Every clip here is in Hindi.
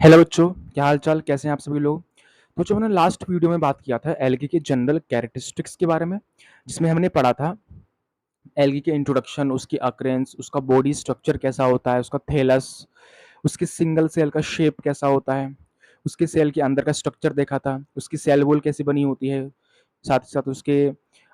हेलो बच्चों, क्या हाल चाल, कैसे हैं आप सभी लोग। तो जो हमने लास्ट वीडियो में बात किया था एल्गी के जनरल कैरेक्टरिस्टिक्स के बारे में, जिसमें हमने पढ़ा था एल्गी के इंट्रोडक्शन, उसकी अक्रेंस, उसका बॉडी स्ट्रक्चर कैसा होता है, उसका थैलस, उसके सिंगल सेल का शेप कैसा होता है, उसके सेल के अंदर का स्ट्रक्चर देखा था, उसकी सेल वॉल कैसी बनी होती है, साथ ही साथ उसके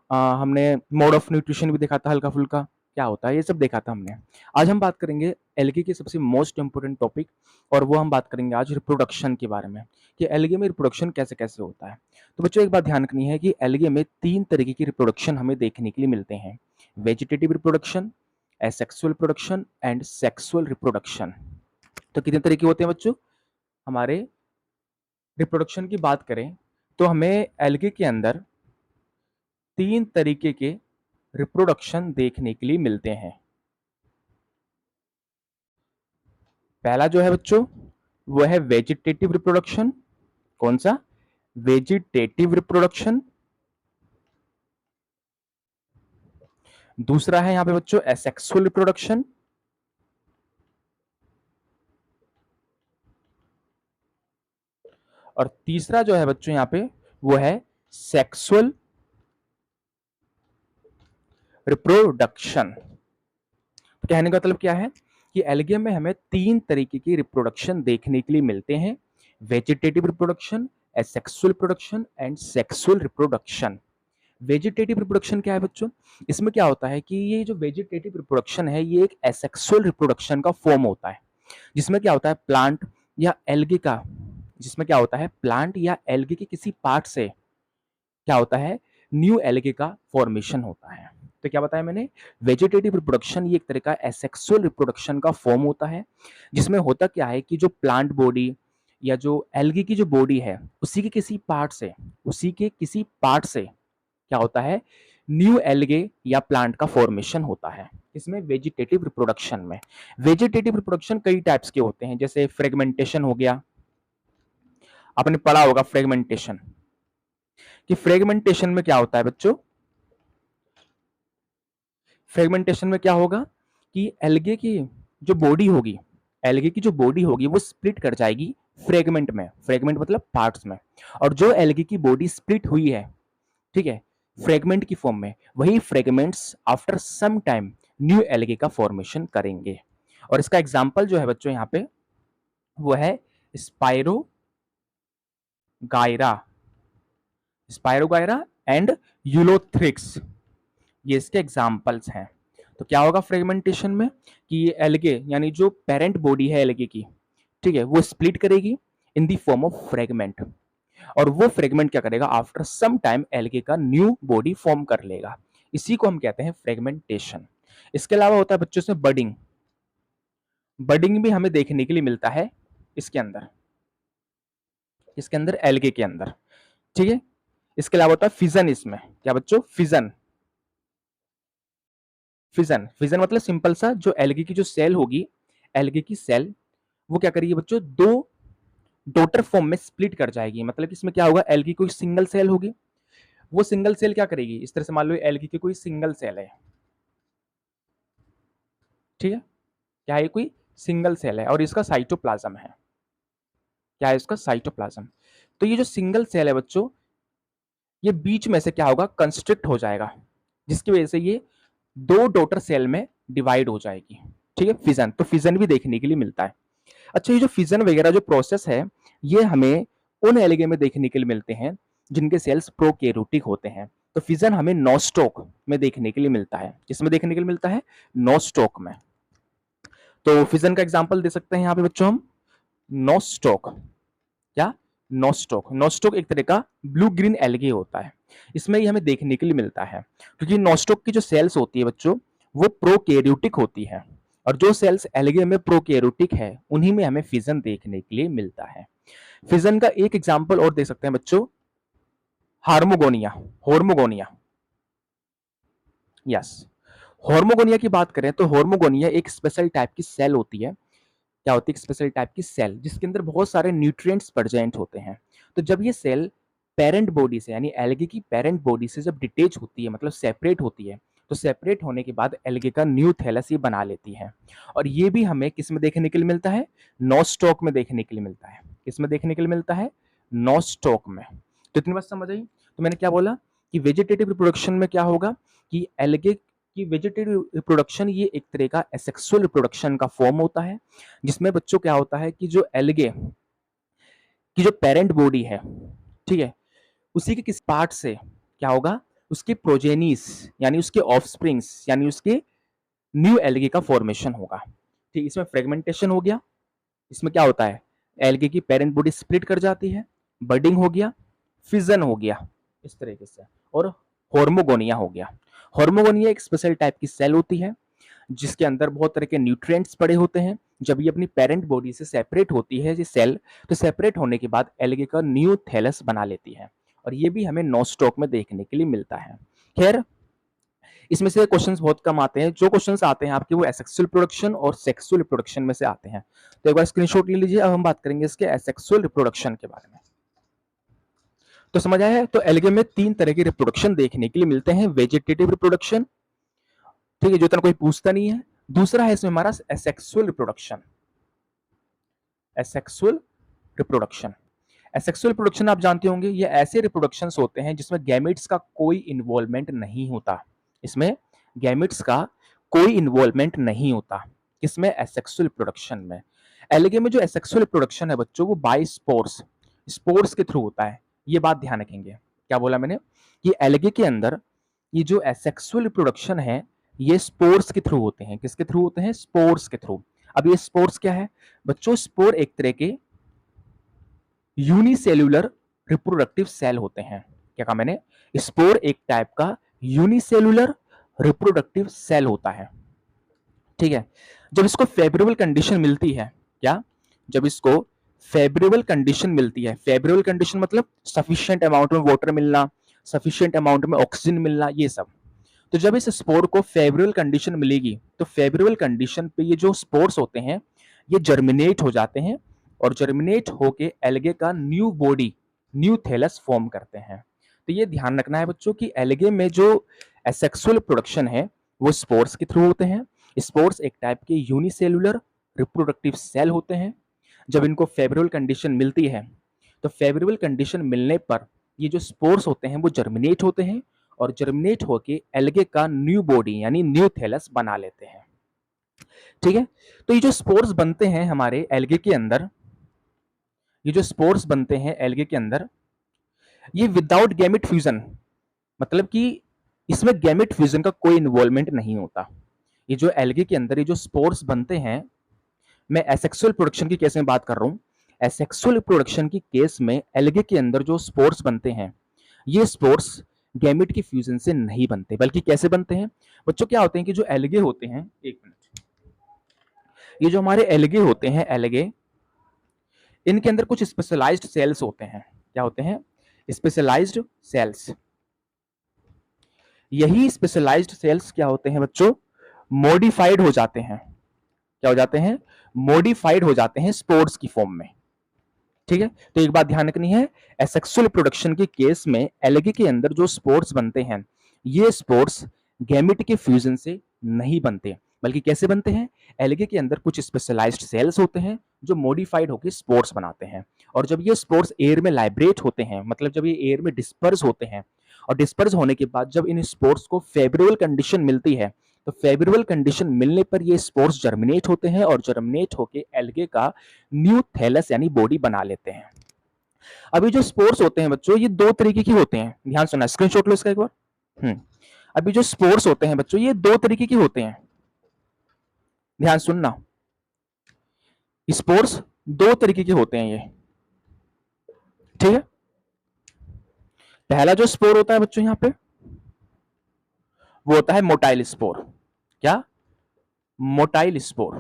हमने मोड ऑफ न्यूट्रिशन भी देखा था, हल्का फुल्का क्या होता है, ये सब देखा था हमने। आज हम बात करेंगे एल्गी के सबसे मोस्ट इंपोर्टेंट टॉपिक, और वो हम बात करेंगे आज रिप्रोडक्शन के बारे में कि एल्गी में रिप्रोडक्शन कैसे कैसे होता है। तो बच्चों एक बात ध्यान रखनी है कि एल्गी में 3 तरीके की रिप्रोडक्शन हमें देखने के लिए मिलते हैं: vegetative reproduction, asexual production and sexual reproduction. तो कितने तरीके होते हैं बच्चों हमारे रिप्रोडक्शन की बात करें तो हमें एल्गी के अंदर 3 तरीके के रिप्रोडक्शन देखने के लिए मिलते हैं। पहला जो है बच्चों वो है वेजिटेटिव रिप्रोडक्शन। कौन सा? Vegetative reproduction. दूसरा है यहां पे बच्चों एसेक्सुअल रिप्रोडक्शन। और तीसरा जो है बच्चों यहां पे वो है सेक्सुअल रिप्रोडक्शन। कहने का मतलब क्या है कि एल्गियम में हमें 3 तरीके की रिप्रोडक्शन देखने के लिए मिलते हैं: vegetative reproduction, asexual reproduction and sexual reproduction. Vegetative reproduction क्या है बच्चों? इसमें क्या होता है कि ये जो वेजिटेटिव रिप्रोडक्शन है ये एक एसेक्सुअल रिप्रोडक्शन का फॉर्म होता है, जिसमें क्या होता है प्लांट या एल्गी का, जिसमें क्या होता है प्लांट या एल्गी के किसी पार्ट से क्या होता है न्यू एल्गे का फॉर्मेशन होता है। तो क्या बताया मैंने? वेजिटेटिव रिप्रोडक्शन ये एक तरह का एसेक्सुअल रिप्रोडक्शन का फॉर्म होता है, जिसमें होता क्या है कि जो प्लांट बॉडी या जो एल्गी की जो बॉडी है उसी के किसी पार्ट से क्या होता है न्यू एल्गे या प्लांट का फॉर्मेशन होता है। इसमें वेजिटेटिव रिप्रोडक्शन में वेजिटेटिव रिप्रोडक्शन कई टाइप्स के होते हैं, जैसे फ्रेगमेंटेशन हो गया, आपने पढ़ा होगा फ्रेगमेंटेशन। कि फ्रेगमेंटेशन में क्या होता है बच्चों? फ्रेगमेंटेशन में क्या होगा कि एल्गे की जो बॉडी होगी वो स्प्लिट कर जाएगी फ्रेगमेंट में। फ्रेगमेंट मतलब पार्ट्स में। और जो एल्गे की बॉडी स्प्लिट हुई है, ठीक है, फ्रेगमेंट की फॉर्म में, वही fragments after some time new algae का फॉर्मेशन करेंगे। और इसका एग्जांपल जो है बच्चों यहाँ पे वो है स्पाइरो गायरा, स्पाइरोगायरा एंड यूलोथ्रिक्स, ये इसके एग्जाम्पल्स हैं। तो क्या होगा फ्रेगमेंटेशन में कि ये एल्गे यानी जो पेरेंट बॉडी है एल्गे की, ठीक है, वो स्प्लिट करेगी इन दी फॉर्म ऑफ फ्रेगमेंट, और वो फ्रेगमेंट क्या करेगा आफ्टर सम टाइम एल्गे का न्यू बॉडी फॉर्म कर लेगा। इसी को हम कहते हैं फ्रेगमेंटेशन। इसके अलावा होता है बच्चों से बडिंग। बडिंग भी हमें देखने के लिए मिलता है इसके अंदर, एल्गे के अंदर, ठीक है। इसके अलावा होता है फिजन। इसमें क्या बच्चों? फिजन। फिजन फिजन मतलब सिंपल सा, जो एल्गी की जो सेल होगी, एल्गी की सेल वो क्या करेगी बच्चों, दो डॉटर फॉर्म में स्प्लिट कर जाएगी। मतलब इसमें क्या होगा, एल्गी कोई सिंगल सेल होगी, वो सिंगल सेल क्या करेगी, इस तरह से मान लो एल्गी की कोई सिंगल सेल है, ठीक है, क्या है कोई सिंगल सेल है और इसका साइटोप्लाज्म है। क्या है इसका? साइटोप्लाज्म। तो ये जो सिंगल सेल है बच्चों, ये बीच में से क्या होगा, कंस्ट्रिक्ट हो जाएगा, जिसकी वजह से ये दो डॉटर सेल में डिवाइड हो जाएगी, ठीक है, फिजन। तो फिजन भी देखने के लिए मिलता है। अच्छा, ये जो फिजन वगैरह जो प्रोसेस है ये हमें उन एल्गे में देखने के लिए मिलते हैं जिनके सेल्स प्रोकैरियोटिक होते हैं। तो फिजन हमें नोस्टॉक में देखने के लिए मिलता है। किसमें देखने के लिए मिलता है? नोस्टॉक में। तो फिजन का एग्जांपल दे सकते हैं यहाँ पे बच्चों हम, नोस्टॉक। क्या? नोस्टॉक। नोस्टॉक एक तरह का ब्लू ग्रीन एल्गे होता है, इसमें ही हमें देखने के लिए मिलता है, क्योंकि नोस्टॉक की जो सेल्स होती है बच्चों वो प्रोकैरियोटिक होती है, और जो सेल्स एल्गे में प्रोकैरियोटिक है उन्हीं में हमें फिजन देखने के लिए मिलता है। फिजन का एक एग्जांपल और दे सकते हैं बच्चों, हार्मोगोनिया। Hormogonia, yes. हॉर्मोगोनिया की बात करें तो हॉर्मोगोनिया एक स्पेशल टाइप की सेल होती है। क्या होती है? एक स्पेशल टाइप की सेल जिसके अंदर बहुत सारे न्यूट्रिएंट्स प्रेजेंट होते हैं। तो जब ये सेल पेरेंट बॉडी से यानी एल्गे की पेरेंट बॉडी से जब डिटेच होती है, मतलब सेपरेट होती है, तो सेपरेट होने के बाद एल्गे का न्यू थैलस ये बना लेती है। और ये भी हमें किस में देखने के लिए मिलता है? नोस्टॉक में देखने के लिए मिलता है। किस में देखने के लिए मिलता है? नोस्टॉक में। तो इतनी बात समझ आई? तो मैंने क्या बोला कि वेजिटेटिव रिप्रोडक्शन में क्या होगा कि एल्गे की वेजिटेटिव रिप्रोडक्शन ये एक तरह का एसेक्सुअल रिप्रोडक्शन का फॉर्म होता है, जिसमें बच्चों क्या होता है कि जो एल्गे की जो पेरेंट बॉडी है, ठीक है, उसी के किस पार्ट से क्या होगा, उसके प्रोजेनीस यानी उसके ऑफस्प्रिंग्स यानी उसके न्यू एल्गे का फॉर्मेशन होगा। ठीक, इसमें फ्रेगमेंटेशन हो गया, इसमें क्या होता है, एल्गे की पेरेंट बॉडी स्प्लिट कर जाती है, बडिंग हो गया, फिजन हो गया इस तरीके से, और होर्मोगोनिया हो गया। होर्मोगोनिया एक स्पेशल टाइप की सेल होती है जिसके अंदर बहुत तरह के न्यूट्रिएंट्स पड़े होते हैं। जब ये अपनी पेरेंट बॉडी से सेपरेट होती है ये सेल, तो सेपरेट होने के बाद एल्गे का न्यू थैलस बना लेती है, और ये भी हमें नोस्टॉक में देखने के लिए मिलता है। खैर, इसमें से क्वेश्चंस बहुत कम आते हैं, जो क्वेश्चंस आते हैं आपके वो एसेक्सुअल रिप्रोडक्शन और सेक्सुअल रिप्रोडक्शन में से आते हैं। तो एक बार स्क्रीनशॉट ले लीजिए। अब हम बात करेंगे इसके एसेक्सुअल रिप्रोडक्शन के बारे में। तो समझ आया है? तो एल्गे में 3 तरह के रिप्रोडक्शन देखने के लिए मिलते हैं। वेजिटेटिव रिप्रोडक्शन, ठीक है, जो इतना कोई पूछता नहीं है। दूसरा है इसमें हमारा asexual reproduction. Asexual reproduction, asexual reproduction आप जानते होंगे, ये ऐसे रिप्रोडक्शंस होते हैं जिसमें गैमेट्स का कोई इन्वॉल्वमेंट नहीं होता। इसमें गैमेट्स का कोई इन्वॉल्वमेंट नहीं होता। किसमें? एसेक्सुअल रिप्रोडक्शन में। एल्गे में जो एसेक्सुअल रिप्रोडक्शन है बच्चों, वो बाय स्पोर्स, स्पोर्स के थ्रू होता है। ये बात ध्यान रखेंगे। क्या बोला मैंने कि एल्गे के अंदर ये जो एसेक्सुअल रिप्रोडक्शन है ये स्पोर्स के थ्रू होते हैं। किसके थ्रू होते हैं? स्पोर्स के थ्रू। अब ये स्पोर्स क्या है बच्चों? स्पोर एक तरह के यूनिसेल्यूलर रिप्रोडक्टिव सेल होते हैं। क्या कहा मैंने? स्पोर एक टाइप का यूनिसेल्यूलर रिप्रोडक्टिव सेल होता है, ठीक है। जब इसको फेवरेबल कंडीशन मिलती है, क्या? जब इसको फेवरेबल कंडीशन मिलती है, फेवरेबल कंडीशन मतलब सफिशिएंट अमाउंट में वाटर मिलना, सफिशिएंट अमाउंट में ऑक्सीजन मिलना, ये सब। तो जब इस स्पोर को फेवरेबल कंडीशन मिलेगी तो फेवरेबल कंडीशन पे ये जो स्पोर्स होते हैं ये जर्मिनेट हो जाते हैं, और जर्मिनेट होके एल्गे का new body, new thallus form करते हैं। तो ये ध्यान रखना है बच्चों कि एल्गे में जो एसेक्सुअल प्रोडक्शन है वो स्पोर्स के थ्रू होते हैं। स्पोर्स एक टाइप के यूनिसेल्युलर रिप्रोडक्टिव सेल होते हैं। जब इनको फेवरेबल कंडीशन मिलती है तो फेवरेबल कंडीशन मिलने पर ये जो स्पोर्स होते हैं वो जर्मिनेट होते हैं, और जर्मिनेट होके एल्गे का न्यू बॉडी यानी न्यू थैलस बना लेते हैं, ठीक है। तो ये जो स्पोर्स बनते हैं हमारे एल्गे के अंदर, ये जो स्पोर्स बनते हैं एल्गे के अंदर, ये विदाउट गैमेट फ्यूजन, मतलब कि इसमें गैमेट फ्यूजन का कोई इन्वॉल्वमेंट नहीं होता। ये जो एल्गे के अंदर ये जो स्पोर्स बनते हैं, मैं एसेक्सुअल प्रोडक्शन की केस में बात कर रहा हूं। एसेक्सुअल प्रोडक्शन की केस में एल्गे के अंदर जो स्पोर्स बनते हैं ये स्पोर्स गैमेट के फ्यूजन से नहीं बनते, बल्कि कैसे बनते हैं बच्चों? क्या होते हैं कि जो एल्गे होते हैं, एक मिनट, ये जो हमारे एल्गे होते हैं, एल्गे, इनके अंदर कुछ स्पेशलाइज्ड सेल्स होते हैं। क्या होते हैं? Specialised cells. यही स्पेशलाइज्ड सेल्स क्या होते हैं बच्चों? मॉडिफाइड हो जाते हैं। क्या हो जाते हैं? मॉडिफाइड हो जाते हैं स्पोर्स की फॉर्म में, ठीक है। तो एक बात ध्यान रखनी है, एसेक्सुअल प्रोडक्शन के केस में एल्गे के अंदर जो स्पोर्स बनते हैं ये स्पोर्स गैमेट के फ्यूजन से नहीं बनते, बल्कि कैसे बनते हैं? एल्गे के अंदर कुछ स्पेशलाइज्ड सेल्स होते हैं जो मॉडिफाइड होकर स्पोर्स बनाते हैं, और जब ये स्पोर्स एयर में लाइब्रेट होते हैं, मतलब जब ये एयर में डिस्पर्स होते हैं, और डिस्पर्स होने के बाद जब इन स्पोर्स को फेवरेबल कंडीशन मिलती है तो फेवरेबल कंडीशन मिलने पर ये स्पोर्स जर्मिनेट होते हैं, और जर्मिनेट होकर एल्गे का न्यू थैलस यानी बॉडी बना लेते हैं। अभी जो स्पोर्स होते हैं बच्चों ये 2 तरीके के होते हैं, ध्यान सुनना, स्क्रीनशॉट लो इसका एक बार। अभी जो स्पोर्स होते हैं बच्चों ये 2 तरीके के होते हैं, ध्यान सुनना। स्पोर्स 2 तरीके के होते हैं ये, ठीक है। पहला जो स्पोर होता है बच्चों यहां पे वो होता है मोटाइल स्पोर। क्या? Motile spore.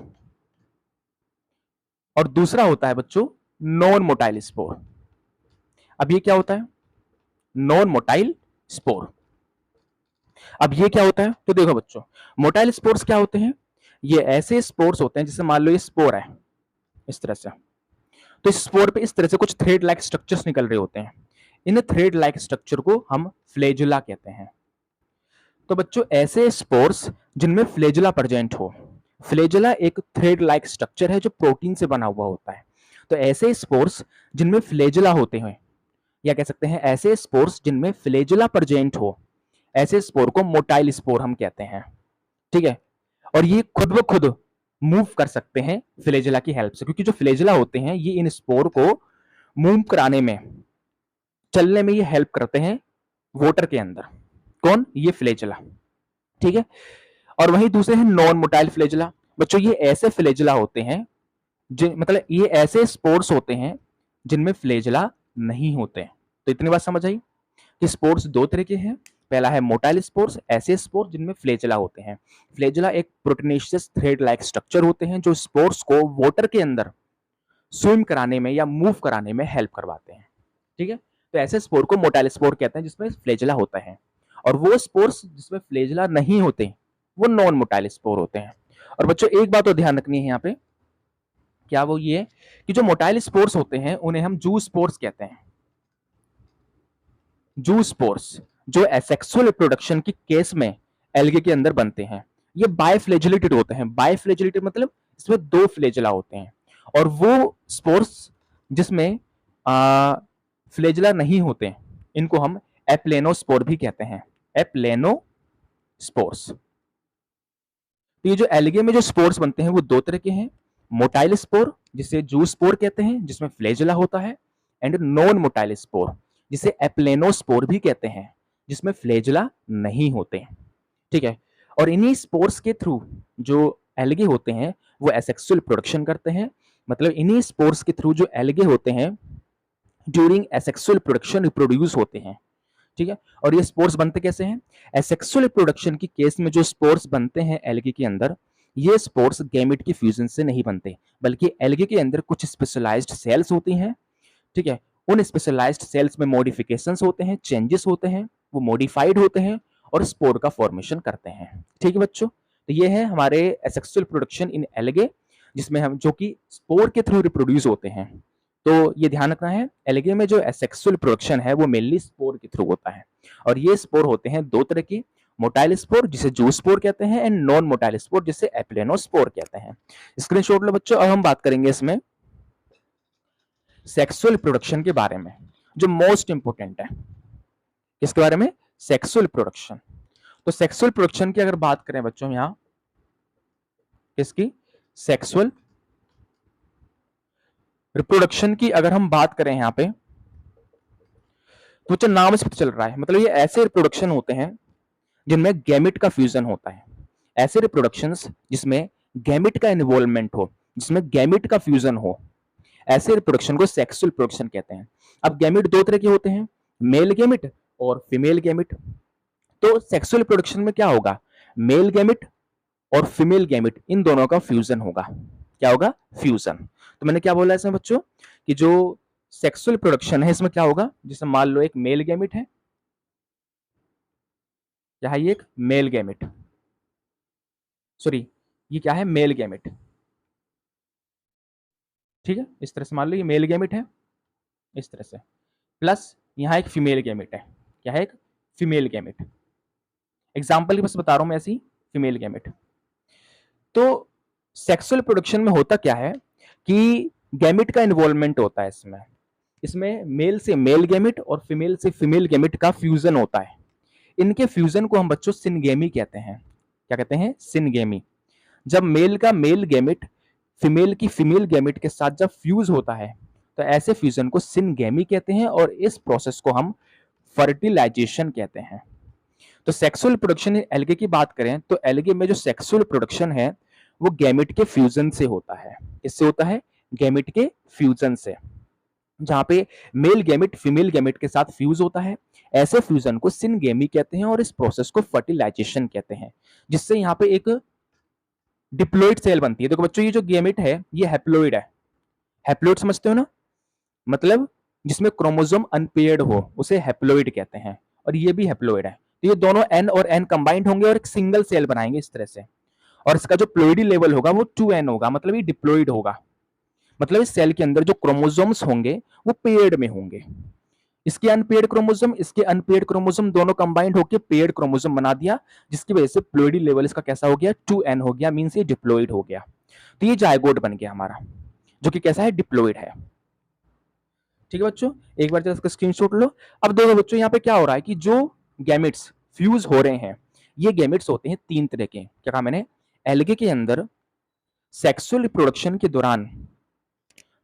और दूसरा होता है बच्चों नॉन मोटाइल स्पोर। अब ये क्या होता है? Non motile spore. अब ये क्या होता है? तो देखो बच्चों, मोटाइल स्पोर्स क्या होते हैं? ये ऐसे स्पोर्स होते हैं जैसे मान लो ये स्पोर है इस तरह से, तो इस स्पोर पे इस तरह से कुछ थ्रेड लाइक स्ट्रक्चर्स निकल रहे होते हैं। इन थ्रेड लाइक स्ट्रक्चर को हम फ्लैजुला कहते हैं। तो बच्चों ऐसे स्पोर्स जिनमें फ्लेजुला प्रेजेंट हो, फ्लेजुला एक थ्रेड लाइक स्ट्रक्चर है जो प्रोटीन से बना हुआ होता है। तो ऐसे स्पोर्स जिनमें फ्लेजुला होते हैं, या कह सकते हैं ऐसे स्पोर्स जिनमें फ्लेजुला प्रेजेंट हो, ऐसे स्पोर को मोटाइल स्पोर हम कहते हैं। ठीक है, और ये खुद ब खुद मूव कर सकते हैं फ्लेजुला की हेल्प से, क्योंकि जो फ्लेजुला होते हैं ये इन स्पोर को मूव कराने में, चलने में ये हेल्प करते हैं वाटर के अंदर। कौन? ये फ्लेजुला। ठीक है, और वहीं दूसरे हैं नॉन मोटाइल फ्लेजुला। बच्चों ये ऐसे फ्लेजुला होते हैं जिन मतलब ये ऐसे स्पोर्स होते हैं जिनमें फ्लेजुला नहीं होते। तो इतनी बात समझ आई कि स्पोर्स दो तरह के हैं। पहला है मोटाइल स्पोर्स, ऐसे स्पोर्स जिनमें फ्लेजुला होते हैं। फ्लेजुला एक प्रोटीनेशियस थ्रेड लाइक स्ट्रक्चर होते हैं जो स्पोर्स को वाटर के अंदर स्विम कराने में या मूव कराने में हेल्प करवाते हैं। ठीक है, तो ऐसे स्पोर को मोटाइल स्पोर कहते हैं जिसमें फ्लेजुला होता है, और वो स्पोर्स जिसमें फ्लेजुला नहीं होते वो नॉन मोटाइल स्पोर होते हैं। और बच्चों एक बात तो ध्यान रखनी है यहाँ पे, क्या वो ये कि जो मोटाइल स्पोर्स होते हैं उन्हें हम जू स्पोर्स कहते हैं। जू स्पोर्स जो एसेक्सुअल रिप्रोडक्शन की केस में एल्गे के अंदर बनते हैं, ये बायफ्लेजुलेटेड होते हैं। बायफ्लेजुलेटेड मतलब इसमें दो फ्लेजुला होते हैं, और वो स्पोर्स जिसमें फ्लेजुला नहीं होते इनको हम एप्लेनोस्पोर भी कहते हैं। एप्लेनोस्पोर्स। तो ये जो एल्गे में जो स्पोर्स बनते हैं वो दो तरह के हैं, मोटाइल स्पोर जिसे जू स्पोर कहते हैं जिसमें फ्लेजुला होता है, एंड नॉन मोटाइल स्पोर जिसे एप्लेनोस्पोर भी कहते हैं जिसमें फ्लेजुला नहीं होते। ठीक है, और इन्हीं स्पोर्स के थ्रू जो एल्गे होते हैं वो एसेक्सुअल प्रोडक्शन करते हैं। मतलब इन्हीं स्पोर्स के थ्रू जो एल्गे होते हैं ड्यूरिंग एसेक्सुअल प्रोडक्शन रिप्रोड्यूस होते हैं। ठीक है, और ये स्पोर्स बनते कैसे हैं? एसेक्सुअल रिप्रोडक्शन की केस में जो स्पोर्स बनते हैं एल्गे के अंदर, ये स्पोर्स गैमेट की फ्यूजन से नहीं बनते, बल्कि एल्गे के अंदर कुछ स्पेशलाइज्ड सेल्स होती हैं। ठीक है, उन स्पेशलाइज्ड सेल्स में मॉडिफिकेशंस होते हैं, चेंजेस होते हैं, वो मॉडिफाइड होते हैं और स्पोर का फॉर्मेशन करते हैं। ठीक है बच्चों, तो ये है हमारे एसेक्सुअल प्रोडक्शन इन एल्गे, जिसमें हम जो कि स्पोर के थ्रू रिप्रोड्यूस होते हैं। तो ये ध्यान रखना है, एल्गे में जो एसेक्सुअल प्रोडक्शन है वो मेनली स्पोर के थ्रू होता है, और ये स्पोर होते हैं दो तरह के, मोटाइल स्पोर जिसे जू स्पोर कहते हैं, एंड नॉन मोटाइल स्पोर जिसे एप्लेनोस्पोर कहते हैं। स्क्रीनशॉट लो बच्चों। अब हम बात करेंगे इसमें सेक्सुअल प्रोडक्शन के बारे में, जो मोस्ट इंपोर्टेंट है। किसके बारे में? Sexual production. तो सेक्सुअल प्रोडक्शन की अगर बात करें बच्चों, यहां किसकी? सेक्सुअल रिप्रोडक्शन की अगर हम बात करें यहां पे, तो बच्चों नाम से पता चल रहा है, मतलब ये ऐसे रिप्रोडक्शन होते हैं जिनमें गैमेट का फ्यूजन होता है। ऐसे रिप्रोडक्शंस जिसमें गैमेट का इन्वॉल्वमेंट हो, जिसमें गैमेट का फ्यूजन हो, ऐसे रिप्रोडक्शन को सेक्सुअल प्रोडक्शन कहते हैं। अब गैमेट दो तरह के होते हैं, मेल गैमेट और फीमेल गैमेट। तो सेक्सुअल प्रोडक्शन में क्या होगा? मेल गैमेट और फीमेल गैमेट इन दोनों का फ्यूजन होगा। क्या होगा? फ्यूजन। तो मैंने क्या बोला इसमें बच्चों कि जो सेक्सुअल प्रोडक्शन है इसमें क्या होगा, जैसे मान लो एक मेल गैमेट है, क्या ये एक मेल गैमेट, सॉरी ये क्या है? Male gamete. ठीक है, इस तरह से मान लो ये मेल गैमेट है इस तरह से, प्लस यहां एक फीमेल गैमेट है। क्या है? एक फीमेल गैमेट। एग्जाम्पल की बस बता रहा हूं मैं, ऐसी फीमेल गैमेट। तो सेक्सुअल प्रोडक्शन में होता क्या है कि गैमेट का इन्वॉल्वमेंट होता है इसमें, इसमें मेल से मेल गैमेट और फीमेल से फीमेल गैमेट का फ्यूजन होता है। इनके फ्यूजन को हम बच्चों सिनगेमी कहते हैं। क्या कहते हैं? सिनगेमी। जब मेल का मेल गैमेट फीमेल की फीमेल गैमेट के साथ जब फ्यूज होता है तो ऐसे फ्यूजन को सिनगेमी कहते हैं, और इस प्रोसेस को हम फर्टिलाइजेशन कहते हैं। तो सेक्सुअल प्रोडक्शन एल्गे की बात करें तो एल्गे में जो सेक्सुअल प्रोडक्शन है वो गैमेट के फ्यूजन से होता है। इससे होता है गैमेट के फ्यूजन से, जहां पे मेल गैमेट फीमेल गैमेट के साथ फ्यूज होता है। ऐसे फ्यूजन को सिनगेमी कहते हैं और इस प्रोसेस को फर्टिलाइजेशन कहते हैं, जिससे यहाँ पे एक डिप्लॉइड सेल बनती है। देखो बच्चों ये जो गैमेट है ये हैप्लॉइड है। हैप्लॉइड समझते हो ना, मतलब जिसमें क्रोमोसोम अनपेयर्ड हो उसे हैप्लॉइड कहते हैं, और ये भी हैप्लॉइड है। तो ये दोनों एन और एन कंबाइंड होंगे और एक सिंगल सेल बनाएंगे इस तरह से, और इसका जो प्लॉइडी लेवल होगा वो 2n होगा, मतलब ये डिप्लॉइड होगा। मतलब इस सेल के अंदर जो क्रोमोसोम्स होंगे वो पेयर्ड में होंगे। इसके अनपेयर्ड क्रोमोसोम, इसके अनपेयर्ड क्रोमोसोम दोनों कंबाइंड होकर पेयर्ड क्रोमोसोम बना दिया, जिसकी वजह से प्लोइडी लेवल इसका कैसा हो गया, 2n हो गया, मींस ये डिप्लॉइड हो गया। तो ये जायगोट बन गया हमारा, जो कि कैसा है, डिप्लॉइड है। ठीक है बच्चों, एक बार इसका स्क्रीनशॉट लो। अब देखो बच्चों, यहाँ पे क्या हो रहा है कि जो गैमेट्स फ्यूज हो रहे हैं, ये गैमेट्स होते हैं तीन तरह के। क्या कहा मैंने, एल्गे के अंदर सेक्सुअल रिप्रोडक्शन के दौरान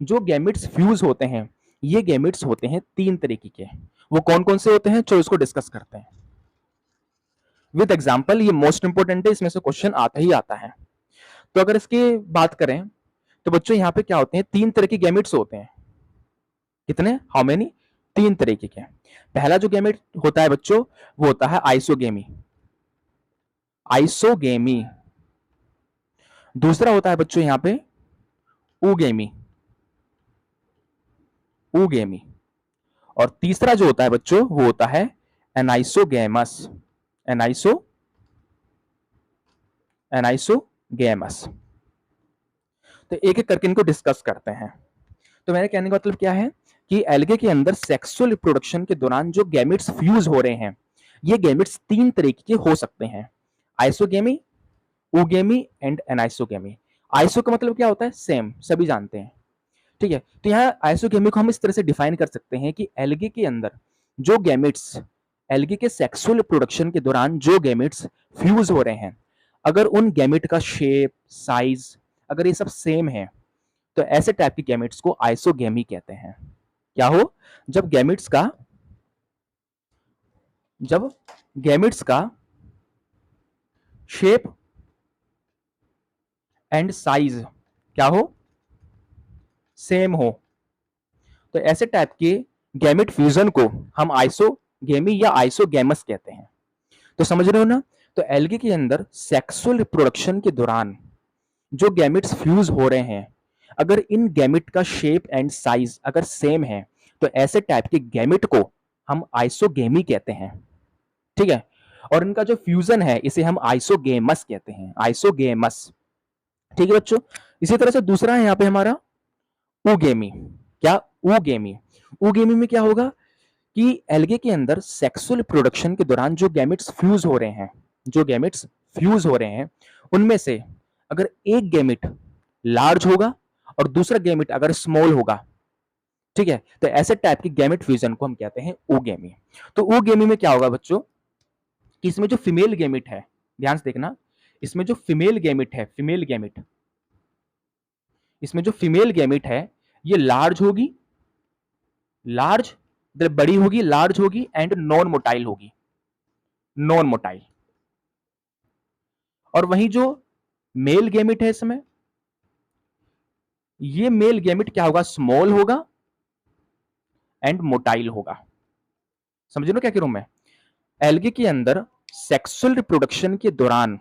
जो गैमेट्स फ्यूज होते हैं, ये गैमेट्स होते हैं तीन तरीके के। वो कौन कौन से होते हैं, चलो इसको डिस्कस करते हैं विद एग्जांपल। ये मोस्ट इंपोर्टेंट है, इसमें से क्वेश्चन आता ही आता है। तो अगर इसकी बात करें तो बच्चों यहाँ पे क्या होते हैं, तीन तरह के गैमेट्स होते हैं। कितने, हाउ मेनी, तीन तरीके के। पहला जो गैमेट होता है बच्चों, वो होता है आइसोगेमी, आइसोगेमी। दूसरा होता है बच्चों यहाँ पे ऊगेमी, ऊगेमी। और तीसरा जो होता है बच्चों, वो होता है एनाइसोगेमस, एनाइसोगेमस। तो एक एक करके इनको डिस्कस करते हैं। तो मेरे कहने का मतलब क्या है कि एल्गे के अंदर सेक्सुअल रिप्रोडक्शन के दौरान जो गैमेट्स फ्यूज हो रहे हैं, ये गैमेट्स तीन तरीके के हो सकते हैं, आइसोगेमी, ऊगेमी एंड एनाइसोगेमी। आइसो का मतलब क्या होता है, सेम, सभी जानते हैं। ठीक है, तो यहाँ आइसोगेमी को हम इस तरह से डिफाइन कर सकते हैं कि एल्गे के अंदर जो गैमेट्स, एल्गे के सेक्सुअल रिप्रोडक्शन के दौरान जो गैमेट्स फ्यूज हो रहे हैं, अगर उन गैमेट का शेप, साइज, अगर ये सब सेम है, तो ऐसे टाइप के गैमेट्स को आइसोगेमी कहते हैं। क्या हो, जब गैमेट्स का शेप एंड साइज क्या हो, सेम हो, तो ऐसे टाइप के गैमेट फ्यूजन को हम आइसोगेमी या आइसोगेमस कहते हैं। तो समझ रहे हो ना। तो एल्गे के अंदर सेक्सुअल रिप्रोडक्शन के दौरान जो गैमेट्स फ्यूज हो रहे हैं, अगर इन गैमेट का शेप एंड साइज अगर सेम है, तो ऐसे टाइप के गैमेट को हम आइसोगेमी कहते हैं। ठीक है, और इनका जो फ्यूजन है, इसे हम आइसोगेमस कहते हैं, आइसोगेमस। ठीक है बच्चों, इसी तरह से दूसरा है यहाँ पे हमारा ऊगेमी। क्या, ऊगेमी। ऊगेमी में क्या होगा कि एल्गे के अंदर सेक्सुअल प्रोडक्शन के दौरान जो गैमेट्स फ्यूज हो रहे हैं, जो गैमेट्स फ्यूज हो रहे हैं, उनमें से अगर एक गैमेट लार्ज होगा और दूसरा गैमेट अगर स्मॉल होगा, ठीक है, तो ऐसे टाइप की गैमेट फ्यूजन को हम कहते हैं ऊगेमी। तो ऊगेमी में क्या होगा बच्चों कि इसमें जो फीमेल गैमेट है, ध्यान से देखना, इसमें जो फीमेल गैमेट है, फीमेल गैमेट, इसमें जो फीमेल गैमेट है, ये लार्ज होगी, लार्ज बड़ी होगी, लार्ज होगी एंड नॉन मोटाइल होगी, नॉन मोटाइल। और वहीं जो मेल गैमेट है, इसमें ये मेल गैमेट क्या होगा, स्मॉल होगा एंड मोटाइल होगा। समझ लो क्या कह रहा हूं मैं। एल्गे के अंदर सेक्सुअल रिप्रोडक्शन के दौरान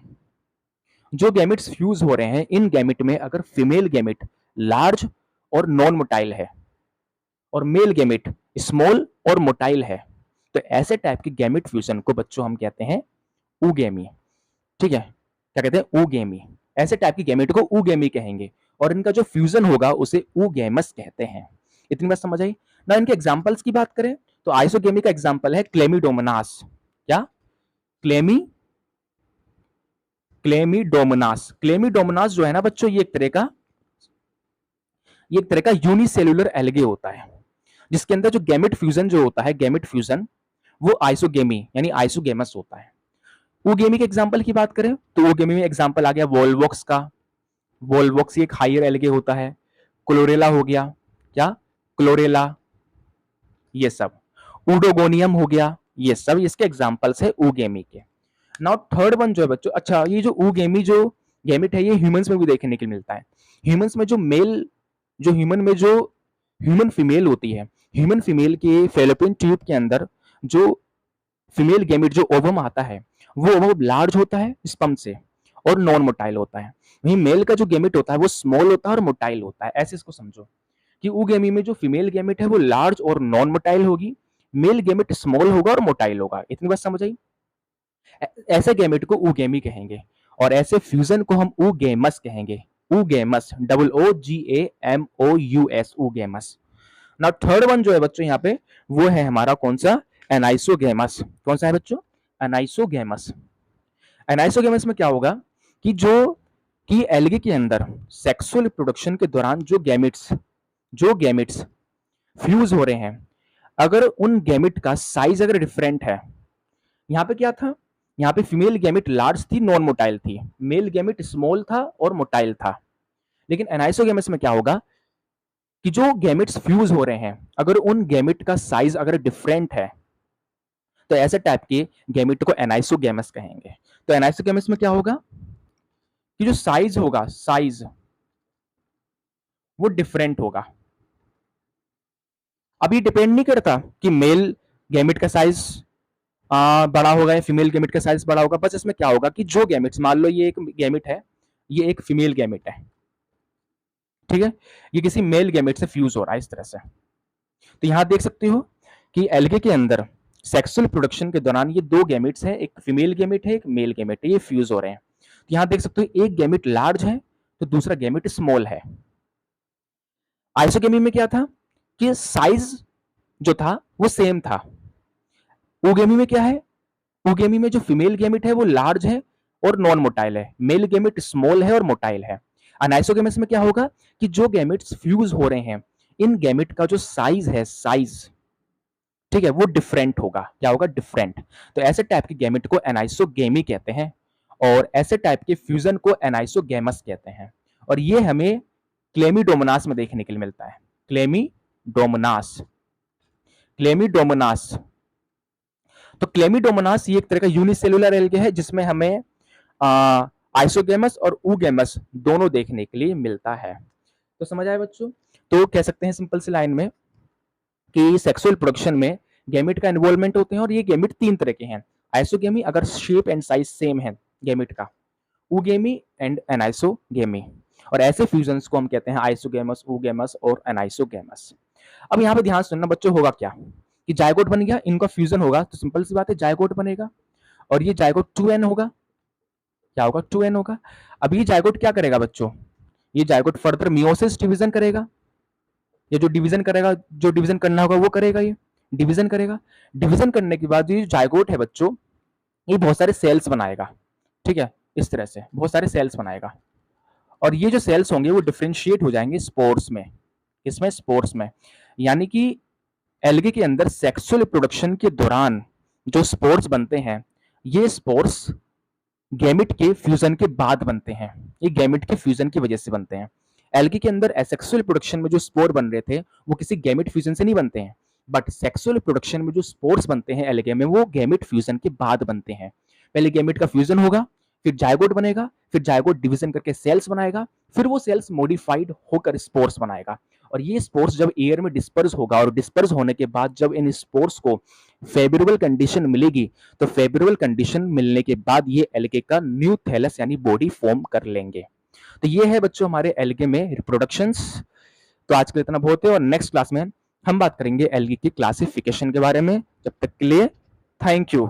जो गैमेट्स फ्यूज हो रहे हैं, इन गैमेट में अगर फीमेल गैमेट लार्ज और नॉन मोटाइल है और मेल गैमेट स्मॉल और मोटाइल है, तो ऐसे टाइप के गैमेट फ्यूजन को बच्चों हम कहते हैं ऊगेमी। ठीक है, क्या कहते हैं, ऊगेमी। ऐसे टाइप की गैमेट को ऊगेमी कहेंगे, और इनका जो फ्यूजन होगा उसे ऊगेमस कहते हैं। इतनी बात समझ आई ना। इनके एग्जांपल्स की बात करें तो आइसोगेमी का एग्जांपल है क्लेमिडोमोनास। क्या, क्लेमिडोमोनास। क्लेमिडोमोनास जो है ना बच्चों, ये एक तरह का यूनिसेल्युलर एल्गे होता है, जिसके अंदर जो गैमेट फ्यूजन जो होता है, गैमेट फ्यूजन, वो आइसोगेमी यानी आइसोगेमस होता है। ऊगेमी के एग्जांपल की बात करें तो ऊगेमी में एग्जांपल आ गया वोल्वॉक्स का। वोल्वॉक्स एक हायर एल्गे होता है। क्लोरेला हो गया, क्या, क्लोरेला, ये सब। ऊडोगोनियम हो गया, ये सब इसके एग्जांपल्स है ऊगेमी के। नाउ थर्ड वन जो है बच्चों, अच्छा, ये जो ऊगेमी जो गैमेट है, ये ह्यूमंस में भी देखने को मिलता है। ह्यूमंस में जो मेल, जो ह्यूमन फीमेल होती है, ह्यूमन फीमेल के फेलोपियन ट्यूब के अंदर जो फीमेल गैमेट जो ओवम आता है, वो ओवम लार्ज होता है स्पर्म से और नॉन मोटाइल होता है। वहीं मेल का जो गैमेट होता है वो स्मॉल होता है और मोटाइल होता है। ऐसे इसको समझो कि ऊगेमी में जो फीमेल गैमेट है वो लार्ज और नॉन मोटाइल होगी, मेल गैमेट स्मॉल होगा और मोटाइल होगा। इतनी बात समझ आई। ऐसे गैमेट को ऊगेमी कहेंगे, और ऐसे फ्यूजन को हम ऊगेमस कहेंगे। Oogamous, OOGAMOUS, oogamous. Now third one जो है बच्चों यहाँ पे वो है हमारा कौन सा, एनाइसोगेमस। कौन सा है बच्चों, एनाइसोगेमस। एनाइसोगेमस में क्या होगा कि जो कि एल्गे के अंदर सेक्सुअल रिप्रोडक्शन के दौरान जो गैमेट्स फ्यूज हो रहे हैं, अगर उन गैमेट का साइज अगर डिफरेंट है, यहाँ पे क्या था, यहाँ पे फीमेल गैमेट लार्ज थी, नॉन मोटाइल थी, मेल गैमेट स्मॉल था और मोटाइल था। लेकिन एनाइसोगेमस में क्या होगा कि जो गैमेट्स फ्यूज हो रहे हैं, अगर उन गैमेट का साइज अगर डिफरेंट है, तो ऐसे टाइप के गैमेट को एनाइसोगेमस कहेंगे। तो एनाइसोगेमस में क्या होगा कि जो साइज होगा, साइज वो डिफरेंट होगा। अब ये डिपेंड नहीं करता कि मेल गैमेट का साइज बड़ा होगा या फीमेल गैमेट का साइज बड़ा होगा। बस इसमें क्या होगा कि जो गैमेट्स, मान लो ये एक गैमेट है, ये एक फीमेल गैमेट है, ठीक है, ये किसी मेल गैमेट से फ्यूज हो रहा है इस तरह से। तो यहां देख सकते हो कि एल्गे के अंदर सेक्सुअल प्रोडक्शन के दौरान ये दो गैमेट्स हैं, एक फीमेल गैमेट है, एक मेल गैमेट है, ये फ्यूज हो रहे हैं। तो यहां देख सकते हो एक गैमेट लार्ज है तो दूसरा गैमेट स्मॉल है। आइसोगेमी में क्या था कि साइज जो था वो सेम था। ओगेमी में क्या है, ओगेमी में जो फीमेल गैमेट है वो लार्ज है और नॉन मोटाइल है, मेल गैमेट स्मॉल है और मोटाइल है। अनाइसोगेमस में क्या होगा कि जो गैमेट्स फ्यूज हो रहे हैं, इन गैमेट का जो साइज है, साइज, ठीक है, वो डिफरेंट होगा। क्या होगा, डिफरेंट। तो ऐसे टाइप के गैमेट को एनाइसोगेमी कहते हैं और ऐसे टाइप के फ्यूजन को एनाइसोगेमस कहते हैं। और ये हमें क्लेमिडोमोनास में देखने के लिए मिलता है। क्लेमिडोमोनास, क्लेमिडोमोनास। तो क्लेमिडोमोनास ये एक तरह का यूनिसेलुलर एल्गे है जिसमें हमें आइसोगेमस और ऊगेमस दोनों देखने के लिए मिलता है। तो समझ आए बच्चों। तो कह सकते हैं सिंपल सी लाइन में कि सेक्सुअल प्रोडक्शन में गैमेट का इन्वॉल्वमेंट होते हैं और ये गैमेट तीन तरह के हैं। आइसोगेमी अगर शेप एंड साइज सेम है गैमेट का, ऊगेमी एंड एनाइसोगेमी। और ऐसे फ्यूजन्स को हम कहते हैं आइसोगेमस, ऊगेमस और एनाइसोगेमस। अब यहाँ पे ध्यान सुनना बच्चों, होगा क्या कि जायगोट बन गया, इनका फ्यूजन होगा तो सिंपल सी बात है जायगोट बनेगा और ये जायगोट 2n होगा। क्या होगा, 2n होगा। अब ये जायगोट क्या करेगा बच्चों, ये जायगोट फर्दर मियोसिस डिवीजन करेगा। ये जो डिवीजन करेगा, जो डिवीजन करना होगा वो करेगा, ये डिवीजन करेगा। डिवीजन करने के बाद ये जायगोट है बच्चों, ये बहुत सारे सेल्स बनाएगा, ठीक है, इस तरह से बहुत सारे सेल्स बनाएगा। और ये जो सेल्स होंगे वो डिफरेंशिएट हो जाएंगे स्पोर्स में। इसमें स्पोर्स में, यानी कि एल्गे के अंदर सेक्सुअल प्रोडक्शन के दौरान जो स्पोर्स बनते हैं, ये स्पोर्स गैमेट के फ्यूजन के बाद बनते हैं। ये गैमेट के फ्यूजन की वजह से बनते हैं। एल्गे के अंदर एसेक्सुअल प्रोडक्शन में जो स्पोर बन रहे थे वो किसी गैमेट फ्यूजन से नहीं बनते हैं, बट सेक्सुअल प्रोडक्शन में जो स्पोर्स बनते हैं एल्गे में वो गैमेट फ्यूजन के बाद बनते हैं। पहले गैमेट का फ्यूजन होगा, फिर जायगोट बनेगा, फिर जायगोट डिवीजन करके सेल्स बनाएगा, फिर वो सेल्स मॉडिफाइड होकर स्पोर्स बनाएगा। और ये स्पोर्स जब एयर में डिस्पर्स होगा और डिस्पर्स होने के बाद जब इन स्पोर्स को फेवरेबल कंडीशन मिलेगी, तो फेवरेबल कंडीशन मिलने के बाद ये एल्गे का न्यू थैलस यानी बॉडी फॉर्म कर लेंगे। तो ये है बच्चों हमारे एल्गे में रिप्रोडक्शंस। तो आज के लिए इतना बहुत है और नेक्स्ट क्लास में हम बात करेंगे एल्गे की क्लासिफिकेशन के बारे में। जब तक के लिए थैंक यू।